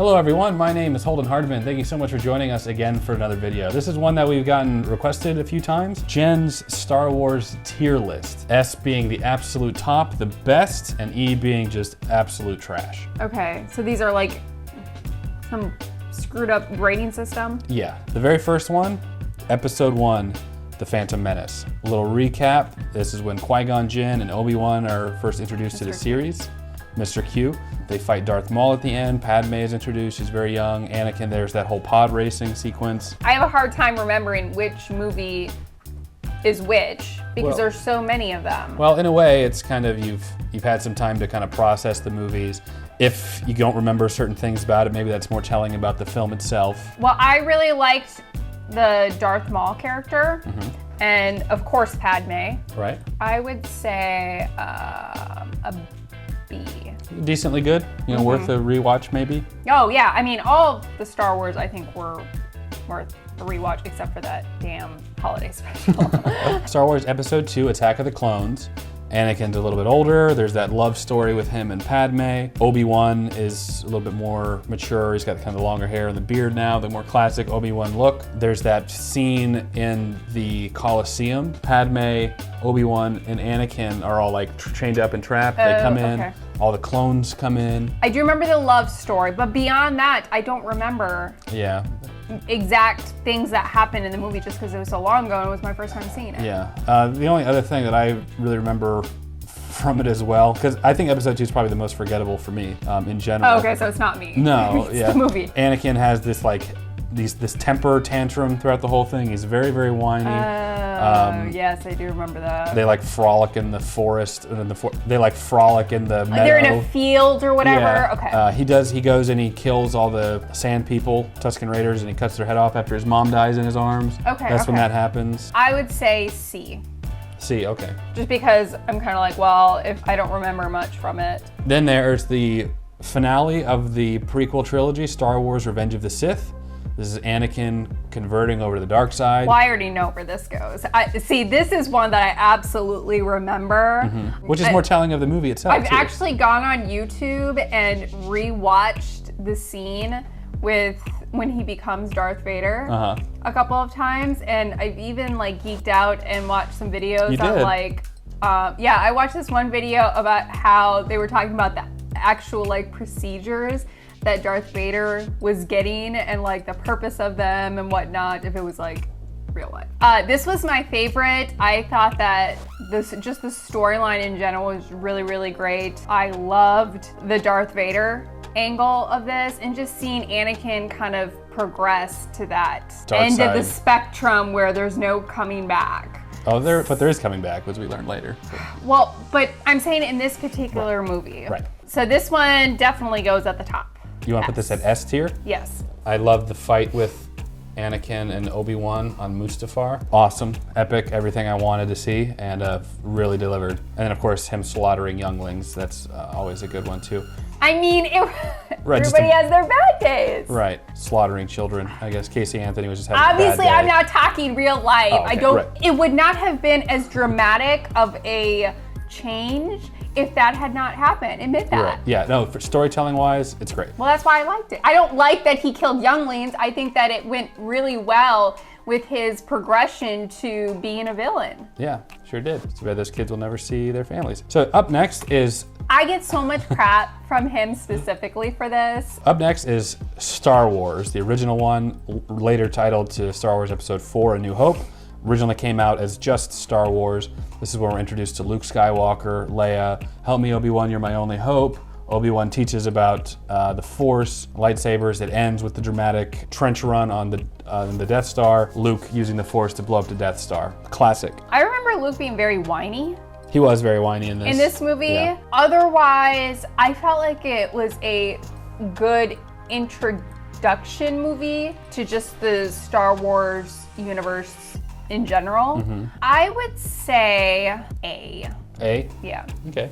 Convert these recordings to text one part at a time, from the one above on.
Hello everyone, my name is Holden Hardman. Thank you so much for joining us again for another video. This is one that we've gotten requested a few times. Jen's Star Wars tier list. S being the absolute top, the best, and E being just absolute trash. Okay, so these are like some screwed up grading system? Yeah, the very first one, Episode 1, The Phantom Menace. A little recap, this is when Qui-Gon Jinn and Obi-Wan are first introduced to the series. Mr. Q. They fight Darth Maul at the end. Padme is introduced, she's very young. Anakin, there's that whole pod racing sequence. I have a hard time remembering which movie is which because there's so many of them. Well, in a way, it's kind of, you've had some time to kind of process the movies. If you don't remember certain things about it, maybe that's more telling about the film itself. Well, I really liked the Darth Maul character, and of course Padme. Right. I would say a B. Decently good, you know, worth a rewatch maybe? Oh yeah, I mean all of the Star Wars I think were worth a rewatch except for that damn holiday special. Star Wars Episode 2, Attack of the Clones. Anakin's a little bit older, there's that love story with him and Padme. Obi-Wan is a little bit more mature, he's got kind of the longer hair and the beard now, the more classic Obi-Wan look. There's that scene in the Colosseum. Padme, Obi-Wan, and Anakin are all like chained up and trapped. They come in, all the clones come in. I do remember the love story, but beyond that, I don't remember exact things that happened in the movie just because it was so long ago and it was my first time seeing it. Yeah, the only other thing that I really remember from it as well, because I think Episode 2 is probably the most forgettable for me in general. Oh, okay, so it's not me. No, it's the movie. Anakin has this like, this temper tantrum throughout the whole thing. He's very, very whiny. Yes, I do remember that. They like frolic in the forest, and they like frolic in the meadow. They're in a field or whatever. Yeah. Okay. He goes and he kills all the sand people, Tusken Raiders, and he cuts their head off after his mom dies in his arms. Okay. That's when that happens. I would say C. C, okay. Just because I'm kind of like, well, if I don't remember much from it. Then there's the finale of the prequel trilogy, Star Wars: Revenge of the Sith. This is Anakin converting over to the dark side. Well, I already know where this goes. See, this is one that I absolutely remember. Which is more telling of the movie itself, I've actually gone on YouTube and rewatched the scene with when he becomes Darth Vader a couple of times, and I've even like geeked out and watched some videos on like, I watched this one video about how they were talking about the actual like procedures that Darth Vader was getting and like the purpose of them and whatnot, if it was like real life. This was my favorite. I thought that the storyline in general was really, really great. I loved the Darth Vader angle of this and just seeing Anakin kind of progress to that end of the spectrum where there's no coming back. Oh, but there is coming back, as we learned later. So. Well, but I'm saying in this particular movie. Right. So this one definitely goes at the top. You want to put this at S tier? Yes. I love the fight with Anakin and Obi-Wan on Mustafar. Awesome, epic, everything I wanted to see, and really delivered. And then of course him slaughtering younglings, that's always a good one too. I mean, everybody has their bad days. Right, slaughtering children. I guess Casey Anthony was just having Obviously, a bad day. I'm not talking real life. Oh, okay, It would not have been as dramatic of a change if that had not happened. Admit that. Right. Yeah, no, for storytelling wise, it's great. Well, that's why I liked it. I don't like that he killed younglings. I think that it went really well with his progression to being a villain. Yeah, sure did. Too bad those kids will never see their families. So up next is... I get so much crap from him specifically for this. Up next is Star Wars, the original one, later titled to Star Wars Episode 4, A New Hope. Originally came out as just Star Wars. This is where we're introduced to Luke Skywalker, Leia, help me Obi-Wan, you're my only hope. Obi-Wan teaches about the Force, lightsabers. It ends with the dramatic trench run on the Death Star. Luke using the Force to blow up the Death Star. Classic. I remember Luke being very whiny. He was very whiny in this. In this movie. Yeah. Otherwise, I felt like it was a good introduction movie to just the Star Wars universe in general. I would say A. A? Yeah. Okay.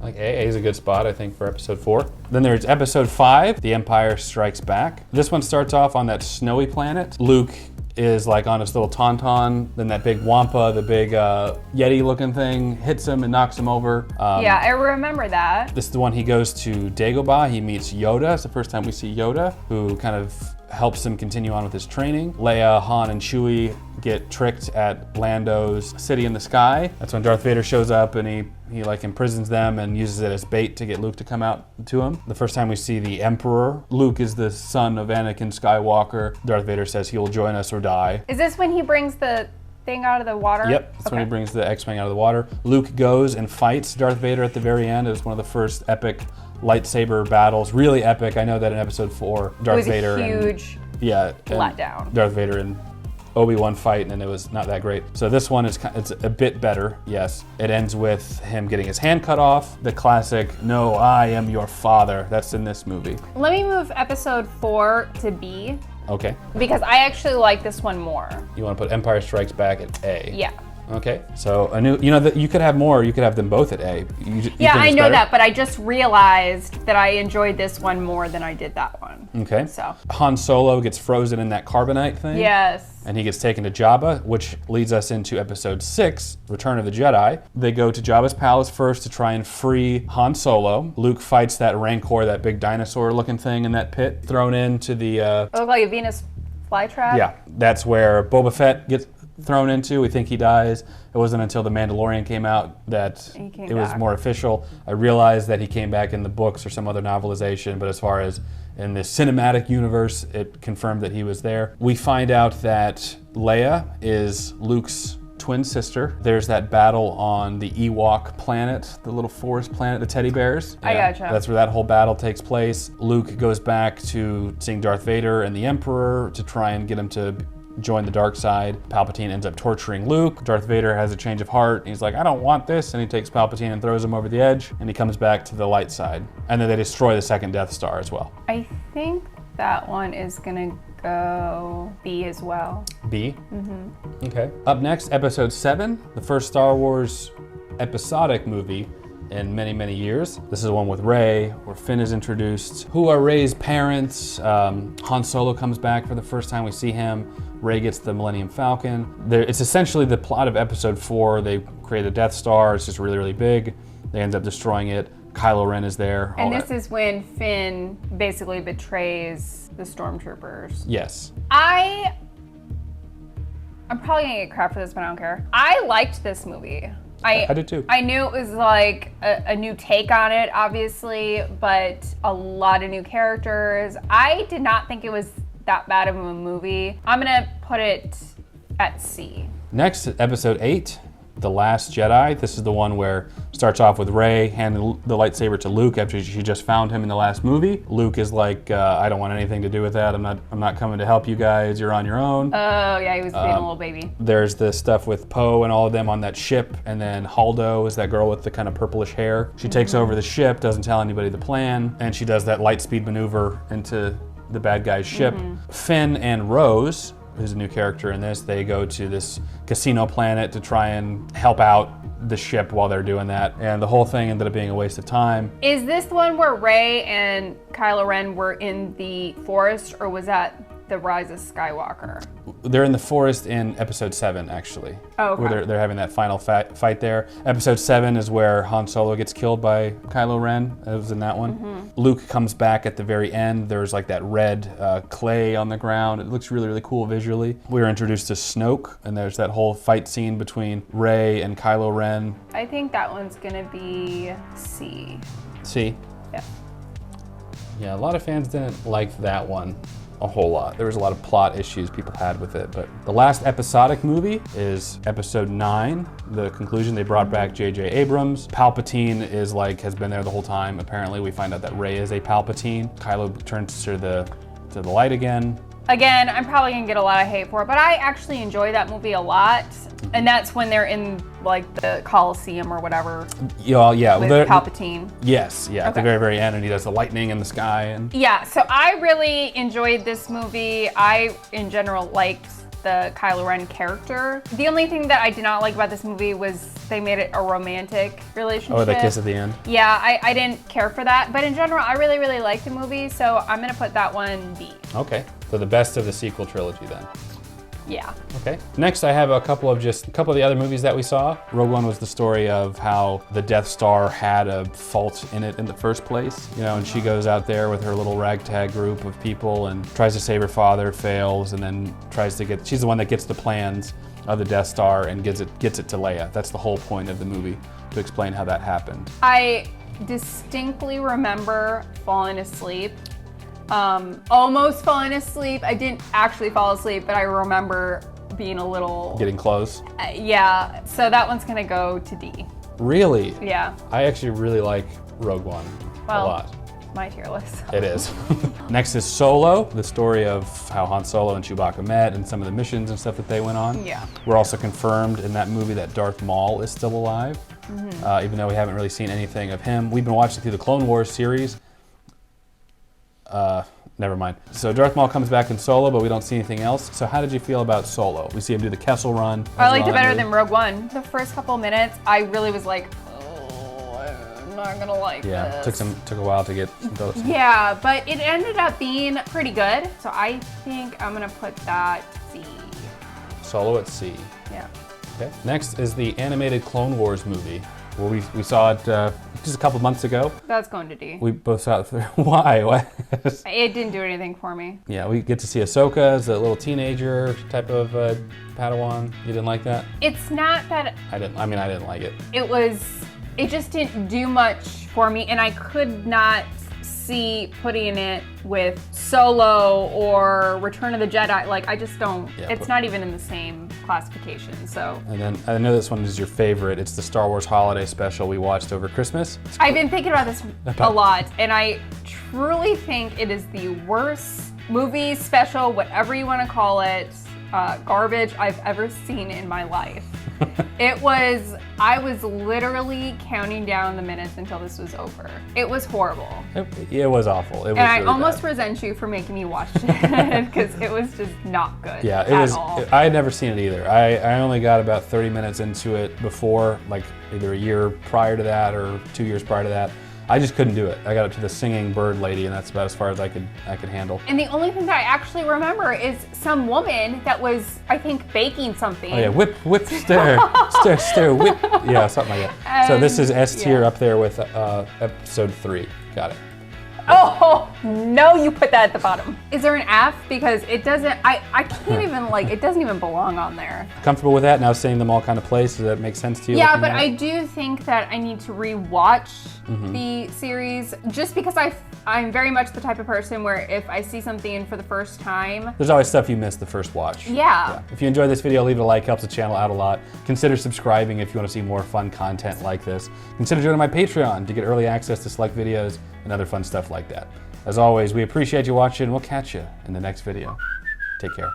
Like A is a good spot, I think, for Episode 4. Then there's Episode 5, The Empire Strikes Back. This one starts off on that snowy planet. Luke is like on his little tauntaun. Then that big wampa, the big Yeti-looking thing, hits him and knocks him over. Yeah, I remember that. This is the one he goes to Dagobah. He meets Yoda. It's the first time we see Yoda, who kind of helps him continue on with his training. Leia, Han, and Chewie get tricked at Lando's city in the sky. That's when Darth Vader shows up and he like imprisons them and uses it as bait to get Luke to come out to him. The first time we see the Emperor, Luke is the son of Anakin Skywalker. Darth Vader says he'll join us or die. Is this when he brings the thing out of the water? Yep, that's when he brings the X-Wing out of the water. Luke goes and fights Darth Vader at the very end. It was one of the first epic lightsaber battles, really epic. I know that in episode 4, Darth Vader huge letdown. Darth Vader and Obi-Wan fight, and it was not that great. So this one it's a bit better, yes. It ends with him getting his hand cut off. The classic, "No, I am your father." That's in this movie. Let me move episode 4 to B. Okay. Because I actually like this one more. You want to put Empire Strikes Back at A? Yeah. Okay, so a new, you could have more. You could have them both at A. Yeah, I know that, but I just realized that I enjoyed this one more than I did that one. Okay. So Han Solo gets frozen in that carbonite thing. Yes. And he gets taken to Jabba, which leads us into episode 6, Return of the Jedi. They go to Jabba's palace first to try and free Han Solo. Luke fights that Rancor, that big dinosaur-looking thing in that pit, thrown into the... It looked like a Venus flytrap. Yeah, that's where Boba Fett gets thrown into. We think he dies. It wasn't until The Mandalorian came out that it was more official. I realized that he came back in the books or some other novelization, but as far as in the cinematic universe, it confirmed that he was there. We find out that Leia is Luke's twin sister. There's that battle on the Ewok planet, the little forest planet, the teddy bears. I gotcha. That's where that whole battle takes place. Luke goes back to seeing Darth Vader and the Emperor to try and get him to join the dark side. Palpatine ends up torturing Luke. Darth Vader has a change of heart. He's like, "I don't want this," and he takes Palpatine and throws him over the edge, and he comes back to the light side. And then they destroy the second Death Star as well. I think that one is gonna go B as well. B? Mm-hmm. Okay. Up next, episode 7, the first Star Wars episodic movie in many, many years. This is the one with Rey, where Finn is introduced. Who are Rey's parents? Han Solo comes back for the first time we see him. Rey gets the Millennium Falcon. It's essentially the plot of episode 4. They create a Death Star. It's just really, really big. They end up destroying it. Kylo Ren is there. And this is when Finn basically betrays the stormtroopers. Yes. I'm probably gonna get crap for this, but I don't care. I liked this movie. I did too. I knew it was like a new take on it, obviously, but a lot of new characters. I did not think it was that bad of a movie. I'm gonna put it at C. Next, episode 8, The Last Jedi. This is the one where it starts off with Rey handing the lightsaber to Luke after she just found him in the last movie. Luke is like, "I don't want anything to do with that. I'm not coming to help you guys. You're on your own." Oh yeah, he was being a little baby. There's the stuff with Poe and all of them on that ship, and then Holdo is that girl with the kind of purplish hair. She takes over the ship, doesn't tell anybody the plan, and she does that light speed maneuver into the bad guy's ship. Finn and Rose, who's a new character in this, they go to this casino planet to try and help out the ship while they're doing that, and the whole thing ended up being a waste of time. Is this the one where Rey and Kylo Ren were in the forest, or was that the Rise of Skywalker? They're in the forest in episode 7, actually. Oh, okay. Where they're having that final fight there. Episode 7 is where Han Solo gets killed by Kylo Ren. It was in that one. Luke comes back at the very end. There's like that red clay on the ground. It looks really, really cool visually. We were introduced to Snoke, and there's that whole fight scene between Rey and Kylo Ren. I think that one's gonna be C. C? Yeah. Yeah, a lot of fans didn't like that one a whole lot. There was a lot of plot issues people had with it, but the last episodic movie is episode 9, the conclusion. They brought back J.J. Abrams. Palpatine has been there the whole time. Apparently we find out that Rey is a Palpatine. Kylo turns to the light again. Again, I'm probably gonna get a lot of hate for it, but I actually enjoy that movie a lot. And that's when they're in like the Coliseum or whatever. Yeah, with Palpatine. Yes, yeah, at the very, very end, and he does the lightning in the sky. And yeah, so I really enjoyed this movie. I, in general, liked the Kylo Ren character. The only thing that I did not like about this movie was they made it a romantic relationship. Oh, that kiss at the end? Yeah, I didn't care for that. But in general, I really, really liked the movie, so I'm gonna put that one B. Okay, so the best of the sequel trilogy then. Yeah. Okay. Next, I have a couple of the other movies that we saw. Rogue One was the story of how the Death Star had a fault in it in the first place, you know, and she goes out there with her little ragtag group of people and tries to save her father, fails, and then she's the one that gets the plans of the Death Star and gets it to Leia. That's the whole point of the movie, to explain how that happened. I distinctly remember falling asleep. Almost falling asleep. I didn't actually fall asleep, but I remember being a little... Getting close? Yeah, so that one's gonna go to D. Really? Yeah. I actually really like Rogue One a lot. My tier list. It is. Next is Solo, the story of how Han Solo and Chewbacca met and some of the missions and stuff that they went on. Yeah. We're also confirmed in that movie that Darth Maul is still alive, even though we haven't really seen anything of him. We've been watching through the Clone Wars series. Never mind. So Darth Maul comes back in Solo, but we don't see anything else. So how did you feel about Solo? We see him do the Kessel Run. I liked it better than Rogue One. The first couple minutes, I really was like, oh, I'm not gonna like this. Yeah, took a while to get some dose. Yeah, but it ended up being pretty good. So I think I'm gonna put that C. Solo at C. Yeah. Okay. Next is the animated Clone Wars movie. Well, we saw it just a couple months ago. That's going to D. We both saw it. Why? It didn't do anything for me. Yeah, we get to see Ahsoka as a little teenager type of Padawan. You didn't like that? It's not that... I didn't like it. It just didn't do much for me, and I could not see putting it with Solo or Return of the Jedi. Like, I just don't... Yeah, it's not even in the same classification, so... And then, I know this one is your favorite. It's the Star Wars Holiday Special we watched over Christmas. I've been thinking about this a lot, and I truly think it is the worst movie, special, whatever you want to call it, garbage I've ever seen in my life. I was literally counting down the minutes until this was over. It was horrible. It was awful. It was and I really almost bad. resent you for making me watch it because it was just not good. Yeah, all. I had never seen it either. I only got about 30 minutes into it before, like either a year prior to that or 2 years prior to that. I just couldn't do it. I got up to the singing bird lady, and that's about as far as I could handle. And the only thing that I actually remember is some woman that was, I think, baking something. Oh yeah, whip, stir, stir, whip. Yeah, something like that. So this is S tier up there with episode 3. Got it. Oh, no, you put that at the bottom. Is there an F? Because it doesn't, I can't even, like, it doesn't even belong on there. Comfortable with that? Now seeing them all kind of place, does that make sense to you? Yeah, but I do think that I need to rewatch the series just because I'm very much the type of person where if I see something for the first time... There's always stuff you missed the first watch. Yeah. If you enjoyed this video, leave it a like, helps the channel out a lot. Consider subscribing if you want to see more fun content like this. Consider joining my Patreon to get early access to select videos and other fun stuff like that. As always, we appreciate you watching. We'll catch you in the next video. Take care.